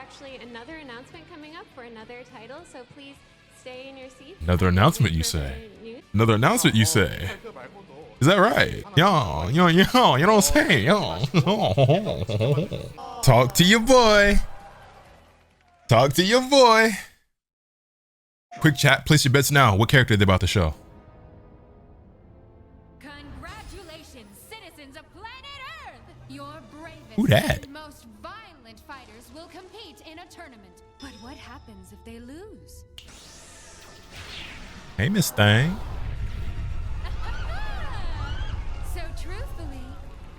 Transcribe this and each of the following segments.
actually another announcement coming up for another title, so please stay in your seats. Another announcement, you say? Another announcement, you say? Is that right? Yo, you know what I'm saying? Yo. Talk to your boy. Talk to your boy. Quick chat, place your bets now. What character are they about to show? Congratulations, citizens of planet Earth! Your bravest Who that? and most violent fighters will compete in a tournament. But what happens if they lose? Hey, Miss Thang. So truthfully,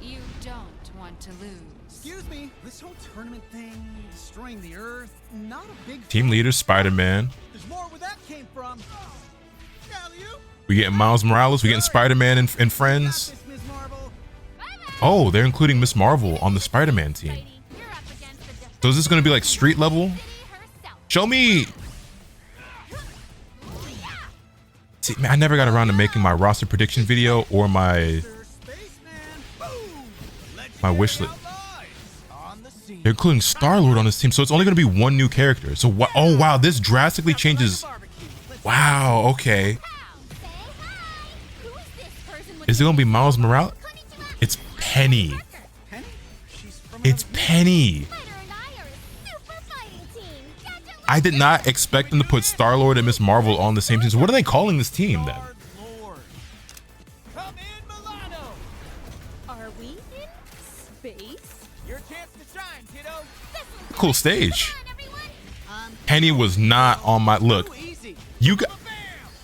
you don't want to lose. Excuse me, this whole tournament thing, destroying the Earth, not a big Team leader, Spider-Man. There's more where that came from. We getting Miles Morales, we getting Spider-Man and friends. Oh, they're including Miss Marvel on the Spider-Man team. So is this gonna be like street level? Show me. See, man, I never got around to making my roster prediction video or my wish list. They're including Star-Lord on this team, so it's only gonna be one new character. So what? Oh wow, this drastically changes. Wow, okay. Is it gonna be Miles Morales? It's Penny. It's Penny. I did not expect them to put Star-Lord and Miss Marvel on the same team. So what are they calling this team then? Are we in space? Your chance to shine, kiddo. Cool stage. Penny was not on my look. You got.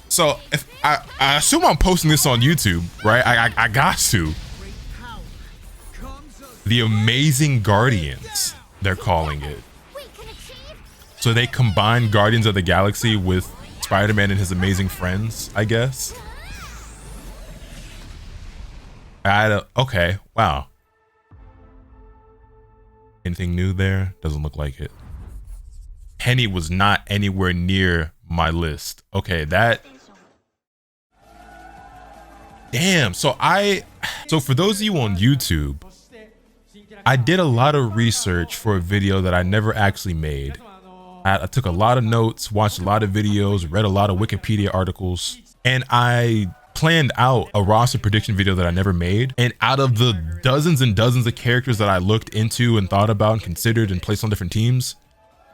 So if I assume I'm posting this on YouTube, right? I got to. The Amazing Guardians, they're calling it. So they combine Guardians of the Galaxy with Spider-Man and his amazing friends, I guess. Okay, wow. Anything new there? Doesn't look like it. Penny was not anywhere near my list. Okay, that. Damn. So for those of you on YouTube, I did a lot of research for a video that I never actually made. I took a lot of notes, watched a lot of videos, read a lot of Wikipedia articles, and I planned out a roster prediction video that I never made. And out of the dozens and dozens of characters that I looked into and thought about and considered and placed on different teams,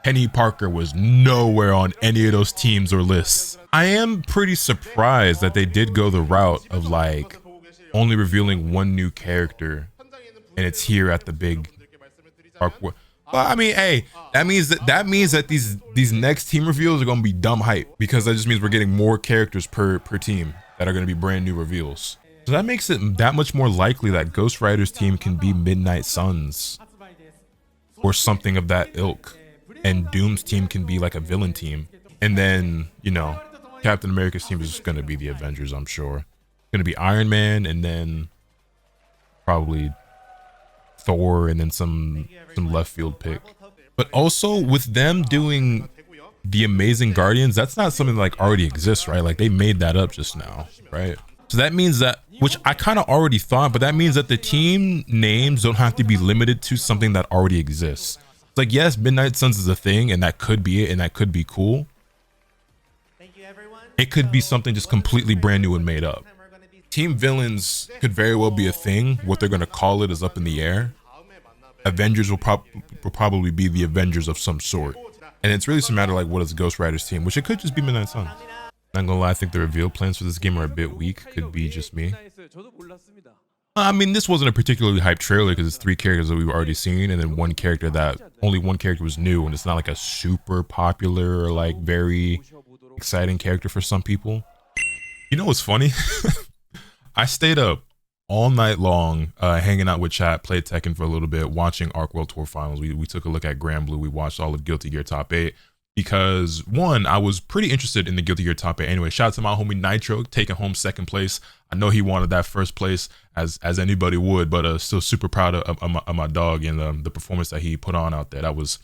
Peni Parker was nowhere on any of those teams or lists. I am pretty surprised that they did go the route of like only revealing one new character, and it's here at the big arc. Well, I mean, hey, that means that these next team reveals are gonna be dumb hype, because that just means we're getting more characters per team that are gonna be brand new reveals. So that makes it that much more likely that Ghost Rider's team can be Midnight Suns or something of that ilk, and Doom's team can be like a villain team, and then, you know, Captain America's team is just gonna be the Avengers, I'm sure. Gonna be Iron Man, and then probably Thor, and then some left field pick. But also with them doing the Amazing Guardians, that's not something that like already exists, right? Like they made that up just now, right? So that means that, which I kind of already thought, but that means that the team names don't have to be limited to something that already exists. It's like, yes, Midnight Suns is a thing, and that could be it, and that could be cool. It could be something just completely brand new and made up. Team villains could very well be a thing. What they're going to call it is up in the air. Avengers will probably be the Avengers of some sort. And it's really just a matter like, what is Ghost Rider's team, which it could just be Midnight Suns. Not gonna lie, I think the reveal plans for this game are a bit weak. Could be just me. I mean, this wasn't a particularly hyped trailer because it's 3 characters that we've already seen, and then only one character was new, and it's not like a super popular or like very exciting character for some people. You know what's funny? I stayed up all night long, hanging out with chat, played Tekken for a little bit, watching Arc World Tour Finals. We took a look at Grand Blue. We watched all of Guilty Gear Top 8 because, one, I was pretty interested in the Guilty Gear Top 8 anyway. Shout out to my homie Nitro, taking home 2nd place. I know he wanted that 1st place, as anybody would, but still super proud of my dog and the performance that he put on out there. That was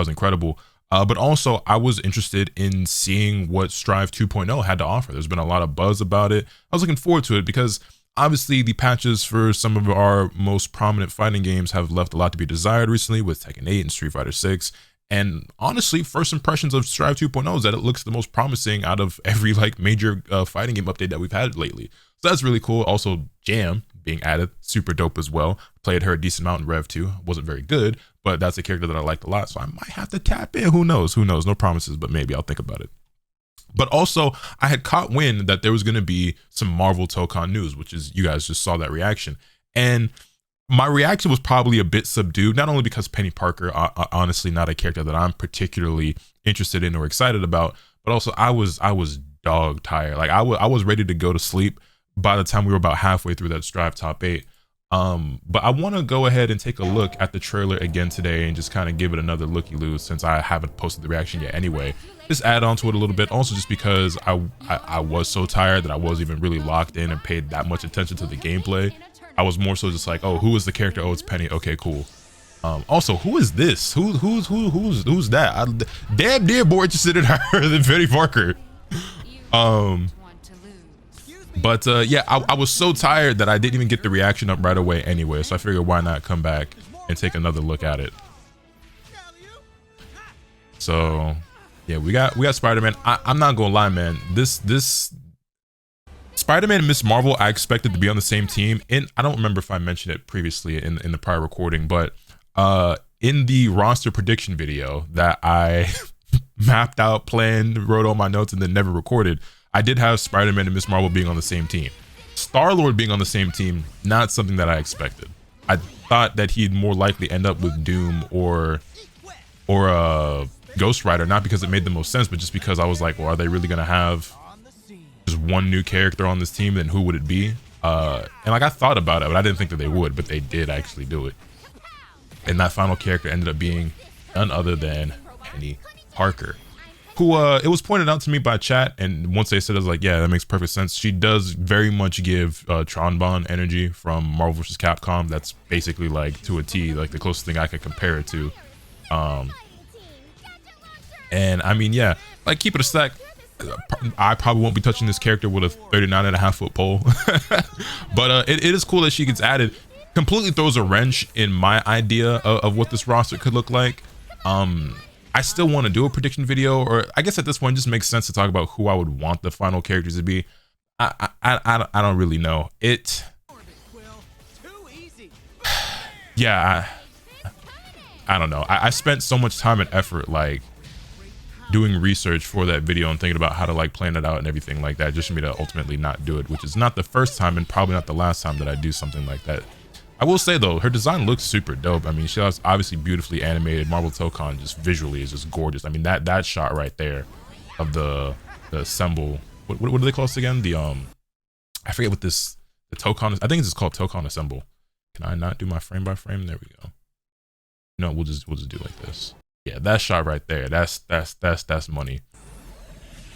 incredible. But also, I was interested in seeing what Strive 2.0 had to offer. There's been a lot of buzz about it. I was looking forward to it because obviously the patches for some of our most prominent fighting games have left a lot to be desired recently with Tekken 8 and Street Fighter 6. And honestly, first impressions of Strive 2.0 is that it looks the most promising out of every like major fighting game update that we've had lately. So that's really cool. Also, Jam being added, super dope as well. Played her a decent amount in Rev 2. Wasn't very good, but that's a character that I liked a lot. So I might have to tap in. Who knows? Who knows? No promises, but maybe I'll think about it. But also, I had caught wind that there was going to be some Marvel Tokon news, which is, you guys just saw that reaction. And my reaction was probably a bit subdued, not only because Peni Parker, honestly, not a character that I'm particularly interested in or excited about, but also I was dog tired. Like I was ready to go to sleep by the time we were about halfway through that Strive top 8. But I want to go ahead and take a look at the trailer again today and just kind of give it another looky-loo, since I haven't posted the reaction yet anyway. Just add on to it a little bit, also just because I was so tired that I wasn't even really locked in and paid that much attention to the gameplay. I was more so just like, oh, who is the character? Oh, it's Penny. Okay, cool. Also, who is this? Who's that? Damn near more interested in her than Peni Parker. But yeah, I was so tired that I didn't even get the reaction up right away anyway. So I figured, why not come back and take another look at it. So yeah, we got Spider-Man. I'm not gonna lie, man. This Spider-Man and Miss Marvel, I expected to be on the same team. And I don't remember if I mentioned it previously in the prior recording, but in the roster prediction video that I mapped out, planned, wrote all my notes, and then never recorded, I did have Spider-Man and Miss Marvel being on the same team. Star-Lord being on the same team, not something that I expected. I thought that he'd more likely end up with Doom or Ghost Rider, not because it made the most sense, but just because I was like, well, are they really gonna have just one new character on this team? Then who would it be? And like, I thought about it, but I didn't think that they would, but they did actually do it. And that final character ended up being none other than Peni Parker, who it was pointed out to me by chat, and once they said it, I was like, yeah, that makes perfect sense. She does very much give Tron Bond energy from Marvel vs. Capcom. That's basically like, to a T, like the closest thing I could compare it to. And I mean, yeah, like, keep it a stack. I probably won't be touching this character with a 39.5-foot pole. But it is cool that she gets added. Completely throws a wrench in my idea of what this roster could look like. I still want to do a prediction video, or I guess at this point it just makes sense to talk about who I would want the final characters to be. I don't really know. Yeah, I don't know. I spent so much time and effort like doing research for that video and thinking about how to like plan it out and everything like that, just for me to ultimately not do it, which is not the first time and probably not the last time that I do something like that. I will say though, her design looks super dope. I mean, she has obviously beautifully animated. Marvel Tokon just visually is just gorgeous. I mean, that shot right there of the assemble, what do they call this again? The I forget what the Tokon is. I think it's just called Tokon Assemble. Can I not do my frame by frame? There we go. No, we'll just do like this. Yeah, that shot right there. That's money.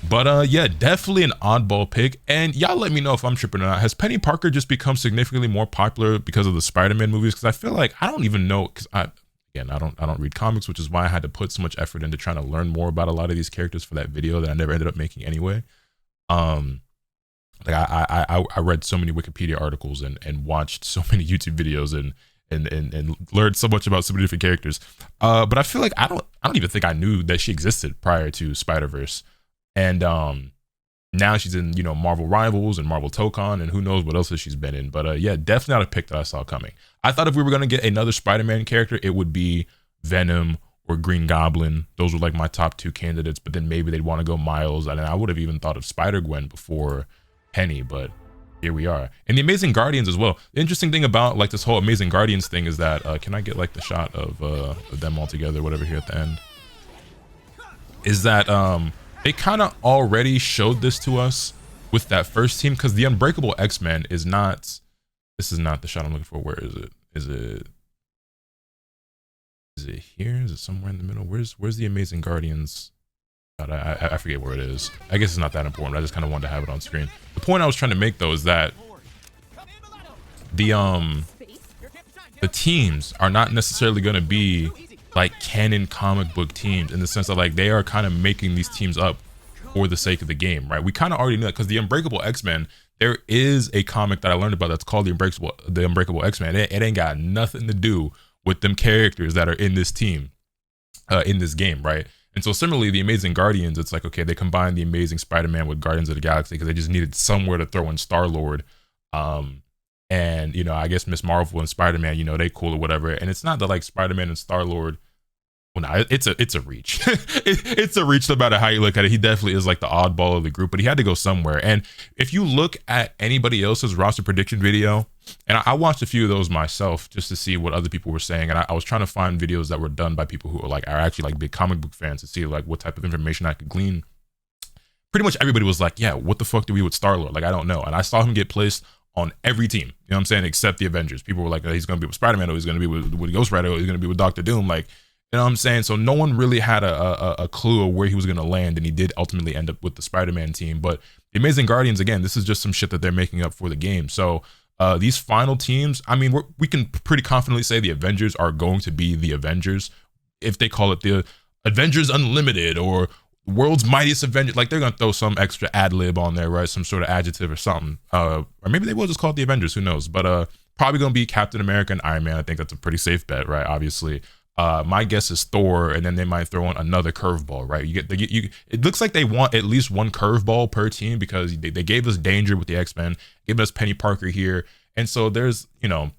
But yeah, definitely an oddball pick. And y'all let me know if I'm tripping or not. Has Peni Parker just become significantly more popular because of the Spider-Man movies? Because I feel like, I don't even know, because I don't read comics, which is why I had to put so much effort into trying to learn more about a lot of these characters for that video that I never ended up making anyway. Like I read so many Wikipedia articles and watched so many YouTube videos and learned so much about so many different characters. But I feel like I don't even think I knew that she existed prior to Spider-Verse. And now she's in, you know, Marvel Rivals and Marvel Tokon, and who knows what else she's been in. But yeah, definitely not a pick that I saw coming. I thought if we were going to get another Spider-Man character, it would be Venom or Green Goblin. Those were like my top two candidates, but then maybe they'd want to go Miles. And I would have even thought of Spider-Gwen before Penny, but here we are. And the Amazing Guardians as well. The interesting thing about like this whole Amazing Guardians thing is that, can I get like the shot of them all together, whatever, here at the end? Is that, they kind of already showed this to us with that first team, because the Unbreakable X-Men is not, this is not the shot I'm looking for. Where is it? Is it here? Is it somewhere in the middle? Where's the Amazing Guardians? God, I forget where it is. I guess it's not that important. I just kind of wanted to have it on screen. The point I was trying to make though is that the teams are not necessarily going to be like canon comic book teams, in the sense that like they are kind of making these teams up for the sake of the game, right? We kind of already knew that, because the Unbreakable X-Men, there is a comic that I learned about that's called the Unbreakable X-Men. It ain't got nothing to do with them characters that are in this team. in this game, right? And so similarly, the Amazing Guardians, it's like, okay, they combined the Amazing Spider-Man with Guardians of the Galaxy because they just needed somewhere to throw in Star-Lord. And, you know, I guess Miss Marvel and Spider-Man, you know, they cool or whatever. And it's not that like Spider-Man and Star-Lord, well, no, it's a reach. It's a reach no matter how you look at it. He definitely is like the oddball of the group, but he had to go somewhere. And if you look at anybody else's roster prediction video, and I watched a few of those myself just to see what other people were saying. And I was trying to find videos that were done by people who are actually like big comic book fans to see like what type of information I could glean. Pretty much everybody was like, yeah, what the fuck do we with Star-Lord? Like, I don't know. And I saw him get placed on every team, you know what I'm saying, except the Avengers. People were like, oh, he's going to be with Spider-Man, or he's going to be with Ghost Rider, or he's going to be with Doctor Doom. Like, you know what I'm saying? So no one really had a clue of where he was going to land, and he did ultimately end up with the Spider-Man team. But the Amazing Guardians, again, this is just some shit that they're making up for the game. So these final teams, I mean, we can pretty confidently say the Avengers are going to be the Avengers. If they call it the Avengers Unlimited or World's Mightiest Avengers, like they're going to throw some extra ad lib on there, right? Some sort of adjective or something. Or maybe they will just call it the Avengers, who knows? But probably going to be Captain America and Iron Man. I think that's a pretty safe bet, right? Obviously. My guess is Thor, and then they might throw in another curveball, right? It looks like they want at least one curveball per team because they gave us Danger with the X-Men, gave us Peni Parker here, and so there's, you know,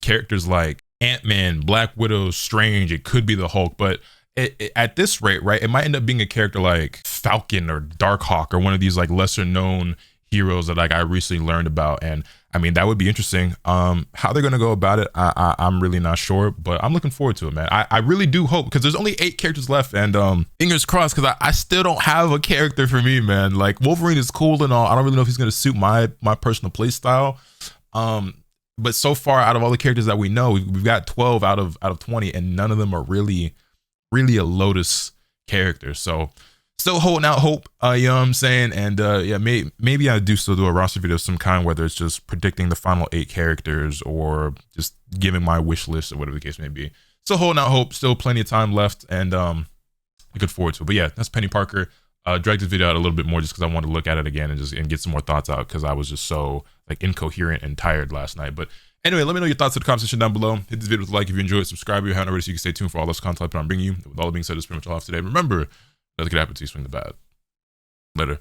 characters like Ant-Man, Black Widow, Strange. It could be the Hulk, but at this rate, right, it might end up being a character like Falcon or Darkhawk or one of these like lesser known heroes that like I recently learned about. And I mean, that would be interesting. How they're gonna go about it, I'm really not sure, but I'm looking forward to it, man. I really do hope, because there's only 8 characters left, and fingers crossed, because I still don't have a character for me, man. Like, Wolverine is cool and all. I don't really know if he's gonna suit my personal play style. But so far, out of all the characters that we know, we've got 12 out of 20, and none of them are really a Lotus character. So still holding out hope, you know what I'm saying? And yeah, maybe I do still do a roster video of some kind, whether it's just predicting the final 8 characters or just giving my wish list or whatever the case may be. Still holding out hope, still plenty of time left, and looking forward to it. But yeah, that's Peni Parker. Dragged this video out a little bit more just because I wanted to look at it again and get some more thoughts out, because I was just so like incoherent and tired last night. But anyway, let me know your thoughts in the comment section down below. Hit this video with a like if you enjoyed, subscribe if you haven't already, so you can stay tuned for all this content I'm bringing you. With all that being said, that's pretty much all I have today. Remember, nothing could happen to you, swing the bat. Later.